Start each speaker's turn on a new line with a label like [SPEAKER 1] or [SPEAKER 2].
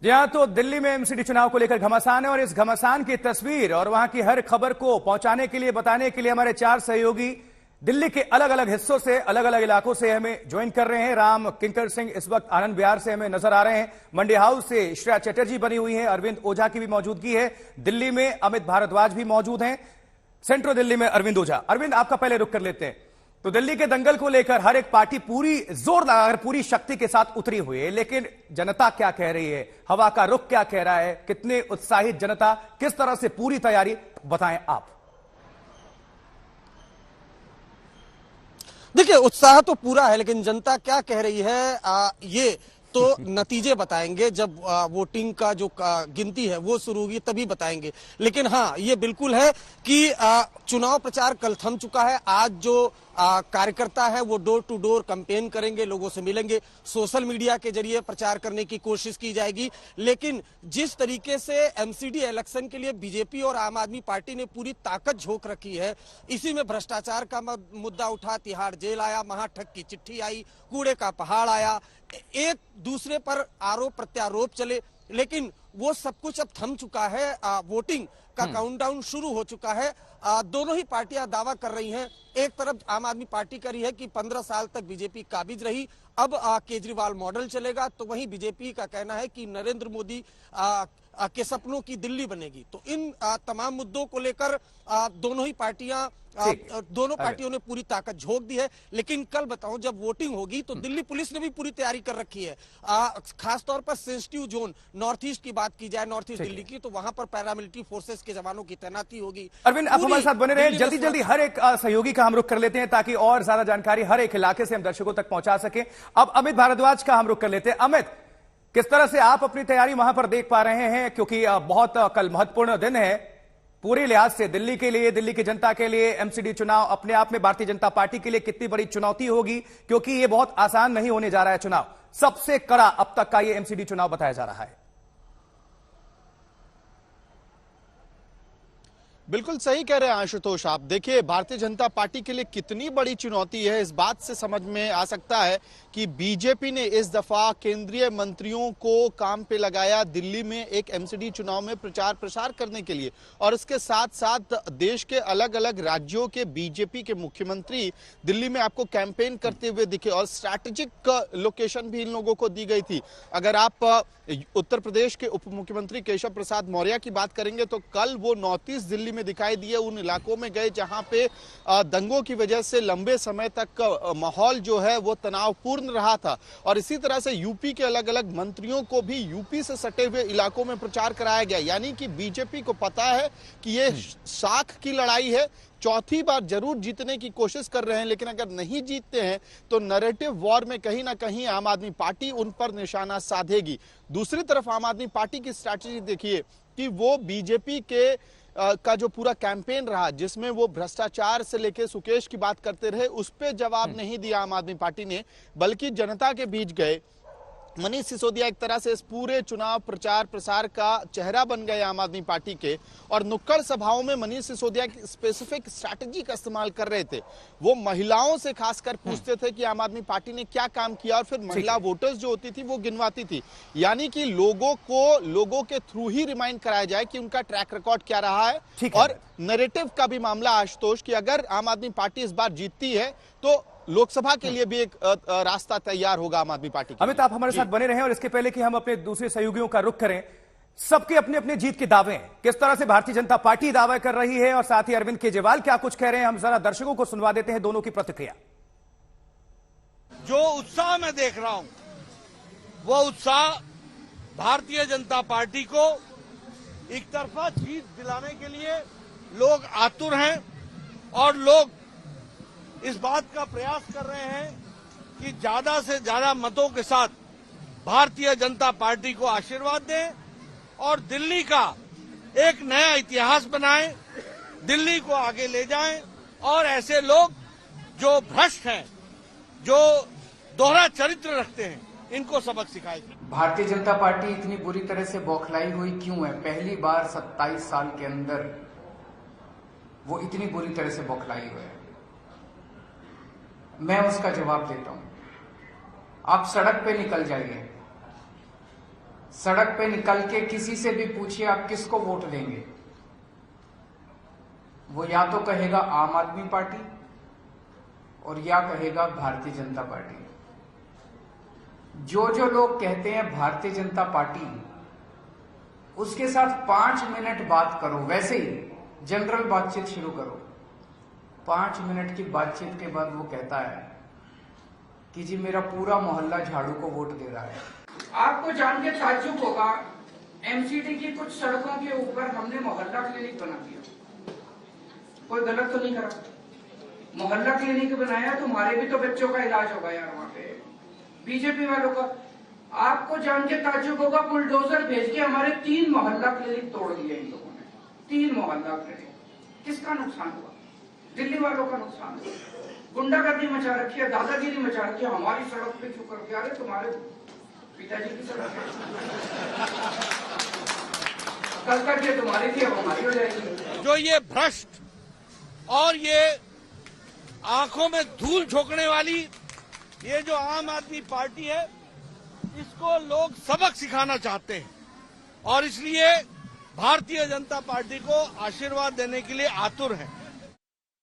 [SPEAKER 1] जी हाँ, तो दिल्ली में एमसीडी चुनाव को लेकर घमासान है और इस घमासान की तस्वीर और वहां की हर खबर को पहुंचाने के लिए, बताने के लिए हमारे 4 सहयोगी दिल्ली के अलग अलग हिस्सों से, अलग अलग इलाकों से हमें ज्वाइन कर रहे हैं। राम किंकर सिंह इस वक्त आनंद विहार से हमें नजर आ रहे हैं। मंडी हाउस से श्रेया चटर्जी बनी हुई है, अरविंद ओझा की भी मौजूदगी है। दिल्ली में अमित भारद्वाज भी मौजूद हैं, सेंट्रल दिल्ली में अरविंद ओझा। अरविंद, आपका पहले रुख कर लेते हैं। तो दिल्ली के दंगल को लेकर हर एक पार्टी पूरी जोर लगाकर, पूरी शक्ति के साथ उतरी हुई है, लेकिन जनता क्या कह रही है, हवा का रुख क्या कह रहा है, कितने उत्साहित जनता, किस तरह से पूरी तैयारी, बताएं आप।
[SPEAKER 2] देखिए, उत्साह तो पूरा है, लेकिन जनता क्या कह रही है ये तो नतीजे बताएंगे। जब वोटिंग का जो गिनती है वो शुरू होगी तभी बताएंगे। लेकिन हाँ, ये बिल्कुल है कि चुनाव प्रचार कल थम चुका है। आज जो कार्यकर्ता है वो डोर टू डोर कैंपेन करेंगे, लोगों से मिलेंगे, सोशल मीडिया के जरिए प्रचार करने की कोशिश की जाएगी। लेकिन जिस तरीके से एमसीडी इलेक्शन के लिए बीजेपी और आम आदमी पार्टी ने पूरी ताकत झोंक रखी है, इसी में भ्रष्टाचार का मुद्दा उठा, तिहाड़ जेल आया, महाठग की चिट्ठी आई, कूड़े का पहाड़ आया, एक दूसरे पर आरोप प्रत्यारोप चले, लेकिन वो सब कुछ अब थम चुका है। वोटिंग का काउंटडाउन शुरू हो चुका है। दोनों ही पार्टियां दावा कर रही हैं। एक तरफ आम आदमी पार्टी कह रही है कि 15 साल तक बीजेपी काबिज रही, अब केजरीवाल मॉडल चलेगा, तो वहीं बीजेपी का कहना है कि नरेंद्र मोदी के सपनों की दिल्ली बनेगी। तो इन तमाम मुद्दों को लेकर दोनों पार्टियों ने पूरी ताकत झोंक दी है। लेकिन कल बताऊं, जब वोटिंग होगी तो दिल्ली पुलिस ने भी पूरी तैयारी कर रखी है। खासतौर पर सेंसिटिव जोन नॉर्थ ईस्ट की बात की जाए, नॉर्थ ईस्ट दिल्ली की, तो वहां पर पैरामिलिट्री फोर्सेस के जवानों की तैनाती होगी।
[SPEAKER 1] अरविंद, आप हमारे साथ बने रहे। जल्दी जल्दी हर एक सहयोगी का हम रुख कर लेते हैं ताकि और ज्यादा जानकारी हर एक इलाके से हम दर्शकों तक पहुंचा सके। अब अमित भारद्वाज का हम रुख कर लेते हैं। अमित, किस तरह से आप अपनी तैयारी वहां पर देख पा रहे हैं, क्योंकि बहुत कल महत्वपूर्ण दिन है पूरे लिहाज से दिल्ली के लिए, दिल्ली की जनता के लिए। एमसीडी चुनाव अपने आप में भारतीय जनता पार्टी के लिए कितनी बड़ी चुनौती होगी, क्योंकि यह बहुत आसान नहीं होने जा रहा है चुनाव। सबसे कड़ा अब तक का यह एमसीडी चुनाव बताया जा रहा है।
[SPEAKER 3] बिल्कुल सही कह रहे हैं आशुतोष आप। देखिए, भारतीय जनता पार्टी के लिए कितनी बड़ी चुनौती है इस बात से समझ में आ सकता है कि बीजेपी ने इस दफा केंद्रीय मंत्रियों को काम पे लगाया दिल्ली में एक एमसीडी चुनाव में प्रचार प्रसार करने के लिए, और इसके साथ साथ देश के अलग अलग राज्यों के बीजेपी के मुख्यमंत्री दिल्ली में आपको कैंपेन करते हुए दिखे, और स्ट्रैटेजिक लोकेशन भी इन लोगों को दी गई थी। अगर आप उत्तर प्रदेश के उप मुख्यमंत्री केशव प्रसाद मौर्य की बात करेंगे तो कल वो नॉर्थ ईस्ट दिल्ली में दिखाई दिए, उन इलाकों में गए जहां पे दंगों की वजह से लंबे समय तक माहौल जो है वो तनावपूर्ण रहा था। और इसी तरह से यूपी के अलग अलग मंत्रियों को भी यूपी से सटे हुए इलाकों में प्रचार कराया गया। यानी कि बीजेपी को पता है कि ये साख की लड़ाई है, चौथी बार जरूर जीतने की कोशिश कर रहे हैं, लेकिन अगर नहीं जीतते हैं तो नैरेटिव वॉर में कहीं ना कहीं आम आदमी पार्टी उन पर निशाना साधेगी। दूसरी तरफ आम आदमी पार्टी की स्ट्रैटेजी देखिए कि वो बीजेपी के का जो पूरा कैंपेन रहा, जिसमें वो भ्रष्टाचार से लेकर सुकेश की बात करते रहे, उस पर जवाब नहीं दिया आम आदमी पार्टी ने, बल्कि जनता के बीच गए। मनीष सिसोदिया एक तरह से इस पूरे चुनाव प्रचार प्रसार का चेहरा बन गए आम आदमी पार्टी के, और नुक्कड़ सभाओं में मनीष सिसोदिया की स्पेसिफिक स्ट्रैटेजी का इस्तेमाल कर रहे थे। वो महिलाओं से खासकर पूछते थे कि आम आदमी पार्टी ने क्या काम किया, और फिर महिला वोटर्स जो होती थी वो गिनवाती थी। यानी कि लोगों के थ्रू ही रिमाइंड कराया जाए कि उनका ट्रैक रिकॉर्ड क्या रहा है। और नैरेटिव का भी मामला आशुतोष कि अगर आम आदमी पार्टी इस बार जीतती है तो लोकसभा के लिए भी एक रास्ता तैयार होगा आम आदमी पार्टी के।
[SPEAKER 1] अमित, आप हमारे साथ बने रहें, और इसके पहले कि हम अपने दूसरे सहयोगियों का रुख करें, सबके अपने अपने जीत के दावे हैं। किस तरह से भारतीय जनता पार्टी दावा कर रही है और साथ ही अरविंद केजरीवाल क्या कुछ कह रहे हैं, हम जरा दर्शकों को सुनवा देते हैं दोनों की प्रतिक्रिया।
[SPEAKER 4] जो उत्साह मैं देख रहा हूं वो उत्साह भारतीय जनता पार्टी को एक तरफा जीत दिलाने के लिए लोग आतुर हैं, और लोग इस बात का प्रयास कर रहे हैं कि ज्यादा से ज्यादा मतों के साथ भारतीय जनता पार्टी को आशीर्वाद दें और दिल्ली का एक नया इतिहास बनाएं, दिल्ली को आगे ले जाएं, और ऐसे लोग जो भ्रष्ट हैं, जो दोहरा चरित्र रखते हैं, इनको सबक सिखाएं।
[SPEAKER 5] भारतीय जनता पार्टी इतनी बुरी तरह से बौखलाई हुई क्यों है? पहली बार 27 साल के अंदर वो इतनी बुरी तरह से बौखलाई हुई है। मैं उसका जवाब देता हूं। आप सड़क पे निकल जाइए, सड़क पे निकल के किसी से भी पूछिए आप किसको वोट देंगे, वो या तो कहेगा आम आदमी पार्टी और या कहेगा भारतीय जनता पार्टी। जो जो लोग कहते हैं भारतीय जनता पार्टी, उसके साथ 5 मिनट बात करो, वैसे ही जनरल बातचीत शुरू करो। 5 मिनट की बातचीत के बाद वो कहता है कि जी मेरा पूरा मोहल्ला झाड़ू को वोट दे रहा है।
[SPEAKER 6] आपको जान के ताज्जुब होगा, एमसीडी की कुछ सड़कों के ऊपर हमने मोहल्ला क्लिनिक बना दिया। कोई गलत तो नहीं करा, मोहल्ला क्लिनिक बनाया, तुम्हारे भी तो बच्चों का इलाज होगा यार वहां पे, बीजेपी वालों का। आपको जान के ताज्जुब होगा, बुलडोजर भेज के हमारे 3 मोहल्ला क्लिनिक तोड़ दिए इन लोगों ने। 3 मोहल्ला क्लिनिक। किसका नुकसान हुआ? दिल्ली वालों का नुकसान हुआ। गुंडागर्दी मचा रखी है, दादागिरी मचा रखी है। हमारी सड़क पे क्यों करके आ रहे, तुम्हारे पिताजी की सड़क है, कल करके तुम्हारी थी, अब हमारी हो जाएगी।
[SPEAKER 4] जो ये भ्रष्ट और ये आंखों में धूल झोंकने वाली ये जो आम आदमी पार्टी है, इसको लोग सबक सिखाना चाहते हैं और इसलिए भारतीय जनता पार्टी को आशीर्वाद देने के लिए आतुर हैं।